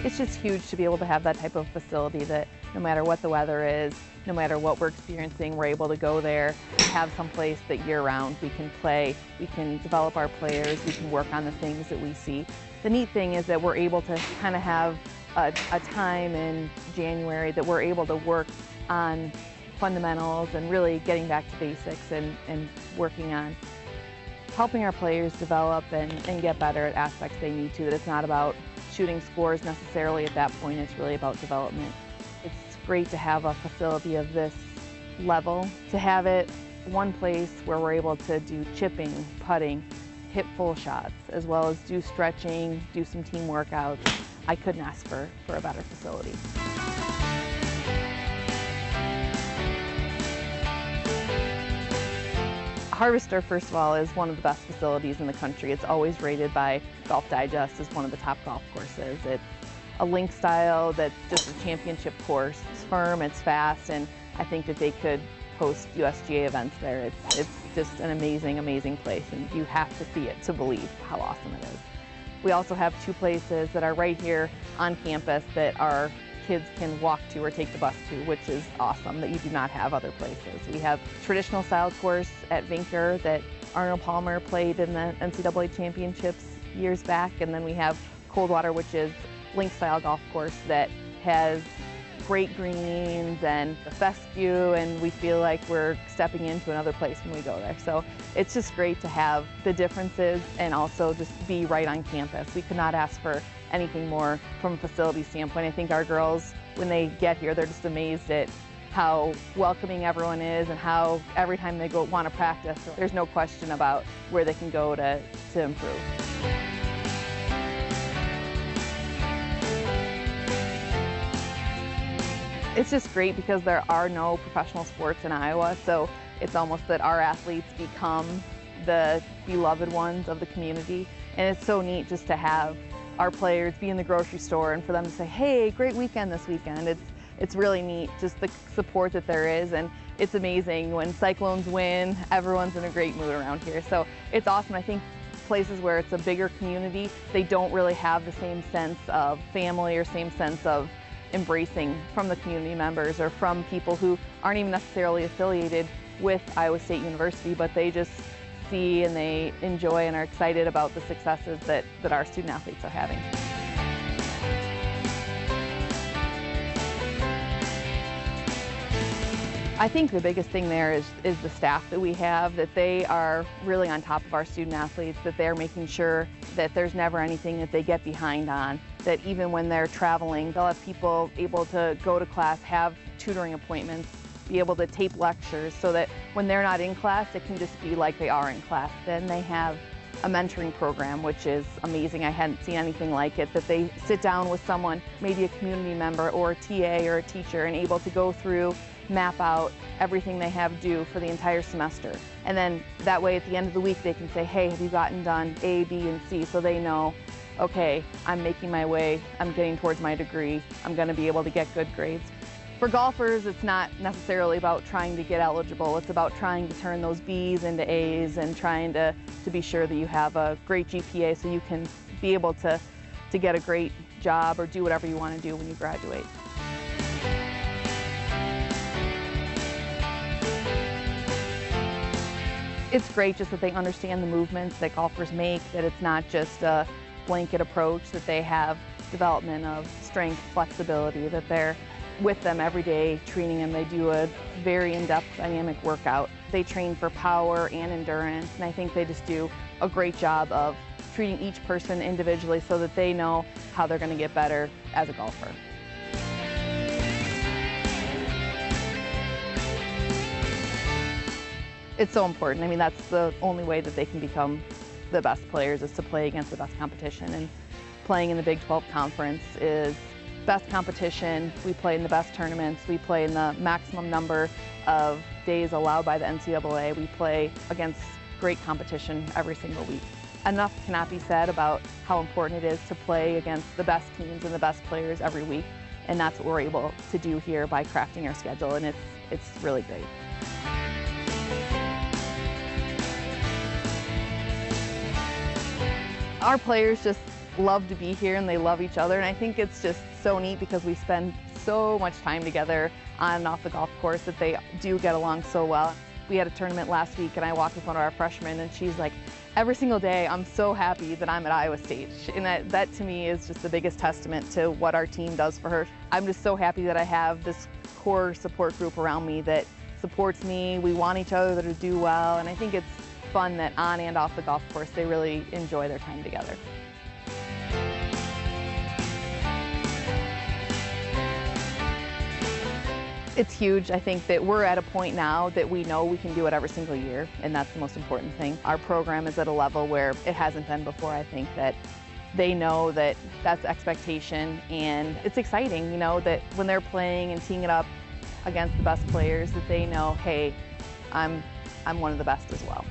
it's just huge to be able to have that type of facility that no matter what the weather is, no matter what we're experiencing, we're able to go there, have some place that year-round we can play, we can develop our players, we can work on the things that we see. The neat thing is that we're able to kind of have a time in January that we're able to work on fundamentals and really getting back to basics and working on helping our players develop and get better at aspects they need to, that it's not about shooting scores necessarily at that point, it's really about development. It's great to have a facility of this level, to have it one place where we're able to do chipping, putting, hit full shots, as well as do stretching, do some team workouts. I couldn't ask for a better facility. Harvester, first of all, is one of the best facilities in the country. It's always rated by Golf Digest as one of the top golf courses. It's a link style that's just a championship course. It's firm, it's fast, and I think that they could host USGA events there. It's just an amazing, amazing place, and you have to see it to believe how awesome it is. We also have two places that are right here on campus that our kids can walk to or take the bus to, which is awesome, that you do not have other places. We have traditional style course at Vinker that Arnold Palmer played in the NCAA championships years back, and then we have Coldwater, which is link style golf course that has great greens and the fescue, and we feel like we're stepping into another place when we go there. So it's just great to have the differences and also just be right on campus. We could not ask for anything more from a facility standpoint. I think our girls, when they get here, they're just amazed at how welcoming everyone is and how every time they go want to practice, there's no question about where they can go to improve. It's just great because there are no professional sports in Iowa, so it's almost that our athletes become the beloved ones of the community. And it's so neat just to have our players be in the grocery store and for them to say, hey, great weekend this weekend. It's really neat, just the support that there is, and it's amazing. When Cyclones win, everyone's in a great mood around here. So it's awesome. I think places where it's a bigger community, they don't really have the same sense of family or same sense of embracing from the community members or from people who aren't even necessarily affiliated with Iowa State University, but they just see and they enjoy and are excited about the successes that our student athletes are having. I think the biggest thing there is the staff that we have, that they are really on top of our student athletes, that they're making sure that there's never anything that they get behind on, that even when they're traveling, they'll have people able to go to class, have tutoring appointments, be able to tape lectures so that when they're not in class, it can just be like they are in class. Then they have a mentoring program, which is amazing. I hadn't seen anything like it, that they sit down with someone, maybe a community member or a TA or a teacher, and able to go through, map out everything they have due for the entire semester. And then that way at the end of the week they can say, hey, have you gotten done A, B, and C? So they know, okay, I'm making my way, I'm getting towards my degree, I'm going to be able to get good grades. For golfers, it's not necessarily about trying to get eligible, it's about trying to turn those B's into A's and trying to be sure that you have a great GPA so you can be able to get a great job or do whatever you want to do when you graduate. It's great just that they understand the movements that golfers make, that it's not just a blanket approach, that they have development of strength, flexibility, that they're with them every day, training them. They do a very in-depth dynamic workout. They train for power and endurance, and I think they just do a great job of treating each person individually so that they know how they're going to get better as a golfer. It's so important. I mean, that's the only way that they can become the best players, is to play against the best competition. And playing in the Big 12 Conference is best competition. We play in the best tournaments. We play in the maximum number of days allowed by the NCAA. We play against great competition every single week. Enough cannot be said about how important it is to play against the best teams and the best players every week. And that's what we're able to do here by crafting our schedule, and it's really great. Our players just love to be here and they love each other. And I think it's just so neat because we spend so much time together on and off the golf course that they do get along so well. We had a tournament last week and I walked with one of our freshmen and she's like, every single day I'm so happy that I'm at Iowa State. And that to me is just the biggest testament to what our team does for her. I'm just so happy that I have this core support group around me that supports me. We want each other to do well, and I think it's fun that on and off the golf course they really enjoy their time together. It's huge. I think that we're at a point now that we know we can do it every single year, and that's the most important thing. Our program is at a level where it hasn't been before. I think that they know that that's the expectation, and it's exciting, you know, that when they're playing and teeing it up against the best players, that they know, hey, I'm one of the best as well.